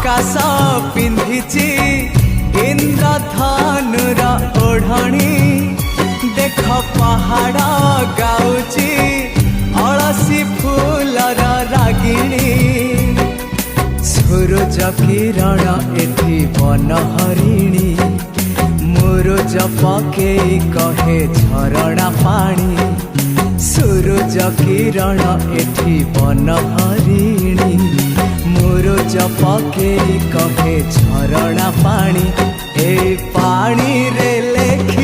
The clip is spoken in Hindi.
आकाश पिंधिची इंद्रधनुर ओढ़णी देख पहाड़ गाउची अलसी फूलर रागिणी सूरज किरण एठी बनहरिणी मुरुज पकेई कहे झरणा पानी सूरज किरण एठी बनहरिणी मुरुज पकेई कहे झरणा पानी ए पानी रे लेखे